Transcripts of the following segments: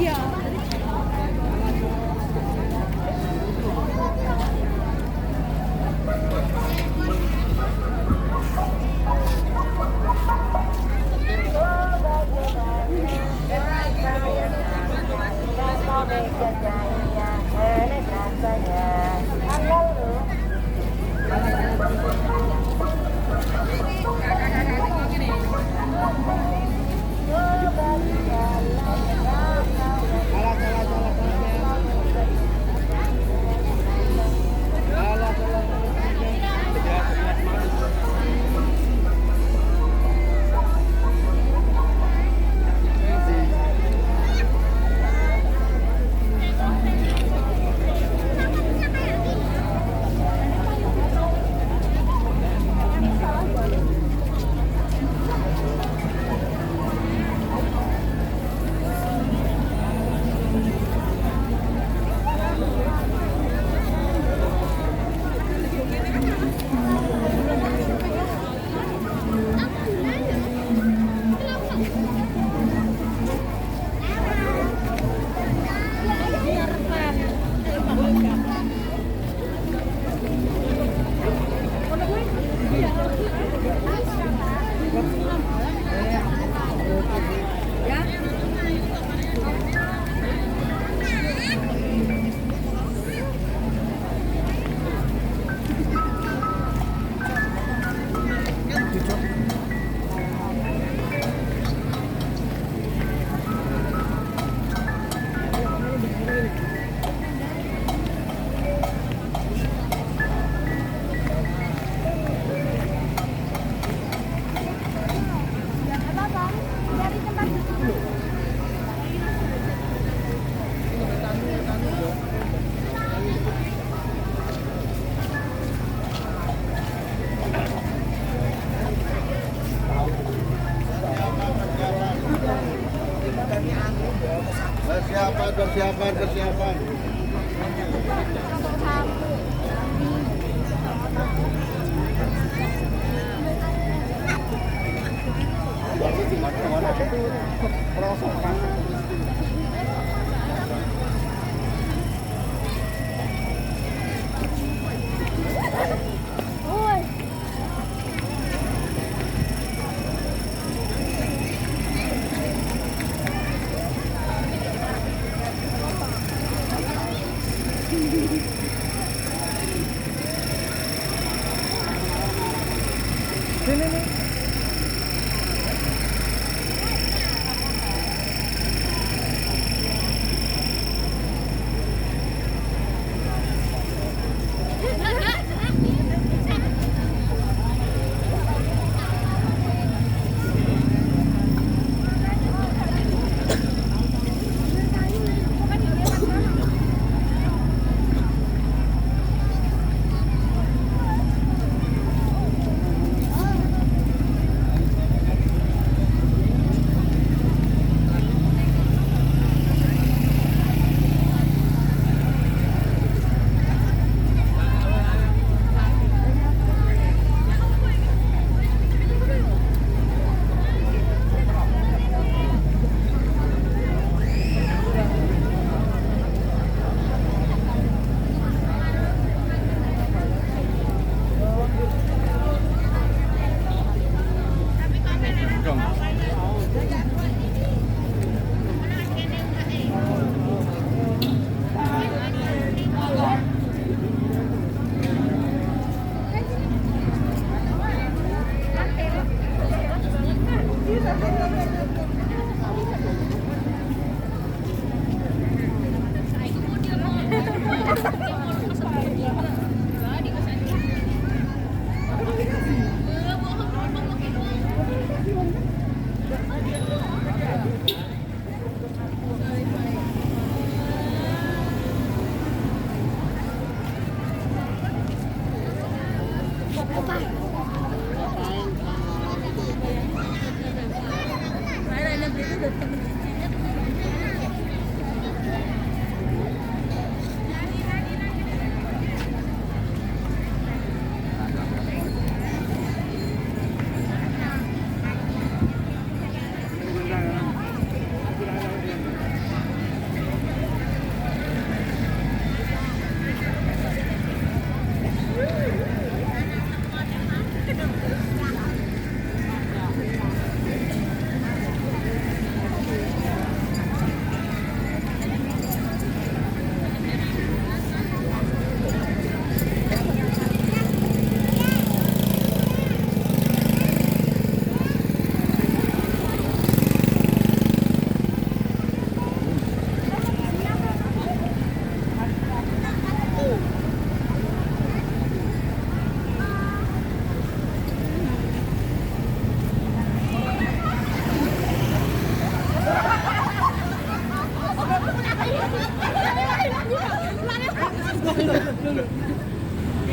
Iya. Persiapan.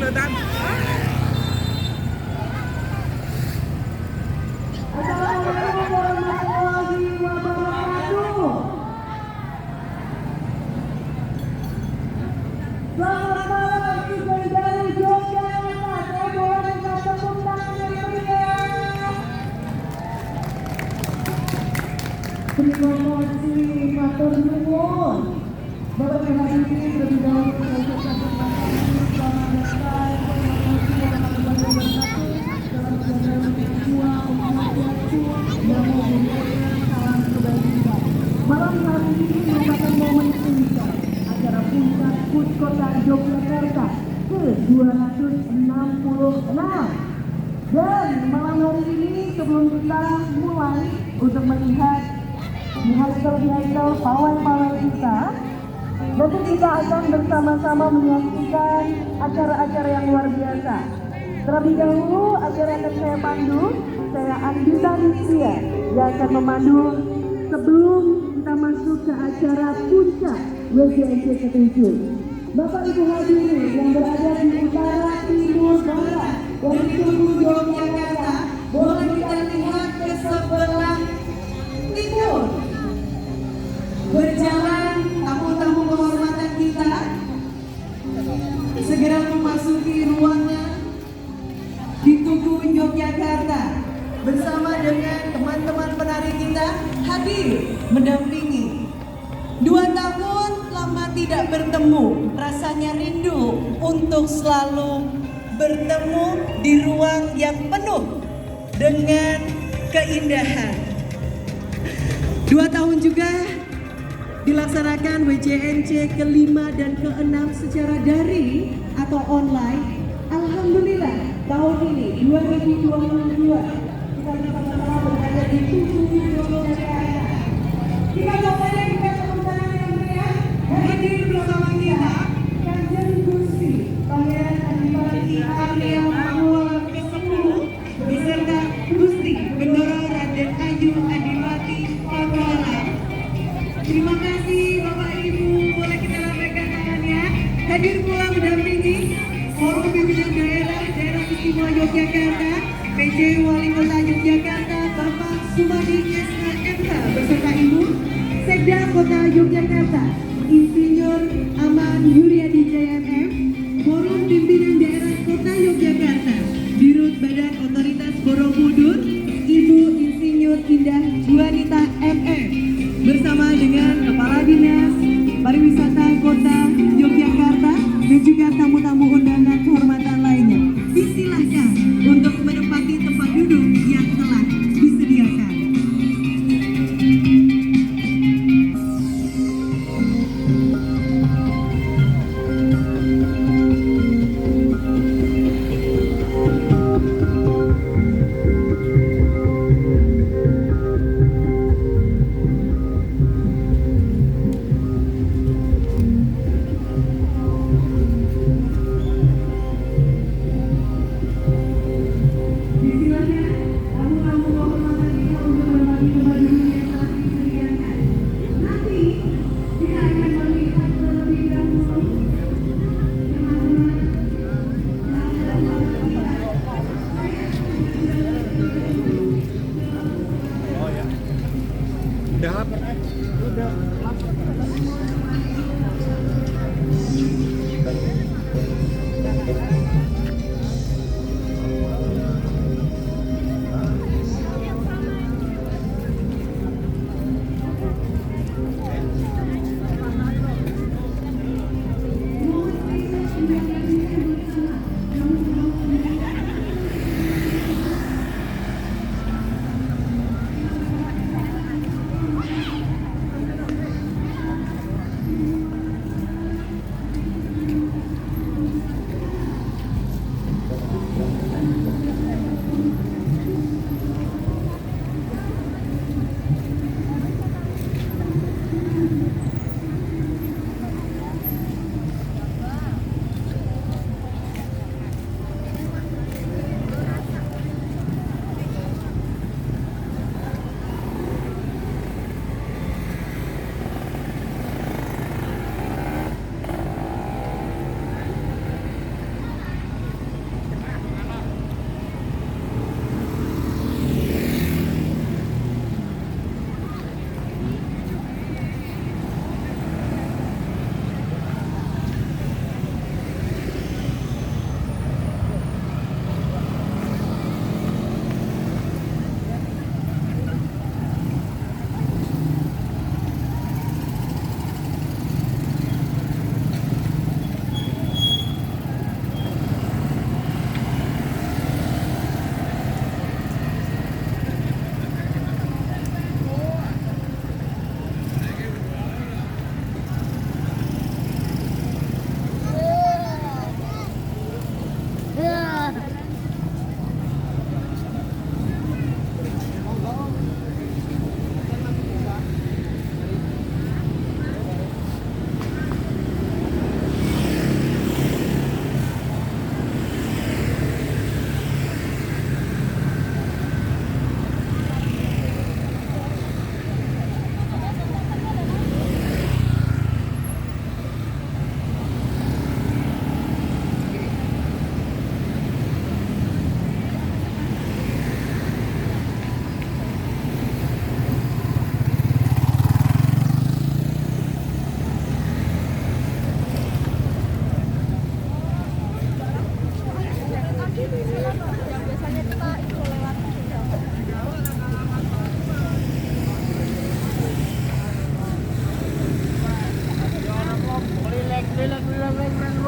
Kelihatan. Assalamualaikum warahmatullahi wabarakatuh. Selamat malam Ismail dari Yogyakarta. Saya boleh minta tepuk tangan yang meriah. Terima kasih, matur nuwun. Bapak Ibu hadirin, terlebih dahulu saya ucapkan selamat datang. Terima kasih warahmatullahi wabarakatuh. Salam kebajikan. Malam hari ini merupakan momen puncak acara puncak HUT Kota Yogyakarta ke-266. Dan malam hari ini sebelum kita mulai untuk melihat behind-the pawai-pawai kita, nanti kita akan bersama-sama menyaksikan acara-acara yang luar biasa. Terlebih dahulu acara yang akan saya pandu, saya Andita Rizkia yang akan memandu sebelum kita masuk ke acara puncak WJNC ke-7. Bapak Ibu hadirin yang berada di utara, timur, barat dari seluruh Yogyakarta, boleh kita lihat ke sebelah timur. Berjalan tamu-tamu kehormatan kita segera memasuki ruangan di Tugu Yogyakarta bersama dengan teman-teman penari kita hadir mendampingi. 2 tahun lama tidak bertemu, rasanya rindu untuk selalu bertemu di ruang yang penuh dengan keindahan. 2 tahun juga dilaksanakan WJNC ke-5 dan ke-6 secara daring atau online. Alhamdulillah tahun ini 2022 kita bersama-sama berada di Tugu Yogyakarta. Kita kembali juga tepuk tangan yang meriah. Hadir bersama kita Kanjeng Gusti Pangeran Adipati Arya Mangkualam ke-10 beserta Gusti Bendoro Raden Ayu Adipati Mangkualam. Terima kasih Bapak Ibu, boleh kita lambaikan tangannya. Hadir pula mendampingi Forum Pimpinan Daerah Istimewa Yogyakarta, PJ Wali Kota Yogyakarta, Bapak Sumadi SHMH beserta Ibu, Sekda Kota Yogyakarta, Insinyur Aman Yuryadi JMM, Forum Pimpinan Daerah Kota Yogyakarta, Dirut Badan Otoritas Borobudur, Ibu Insinyur Indah Juanita MM, bersama dengan Kepala Dinas Pariwisata Kota Yogyakarta dan juga tamu-tamu undangan kehormatan lainnya. Disilahkan untuk menempati tempat duduk yang telah disediakan.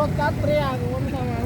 broadcast pre aku sama.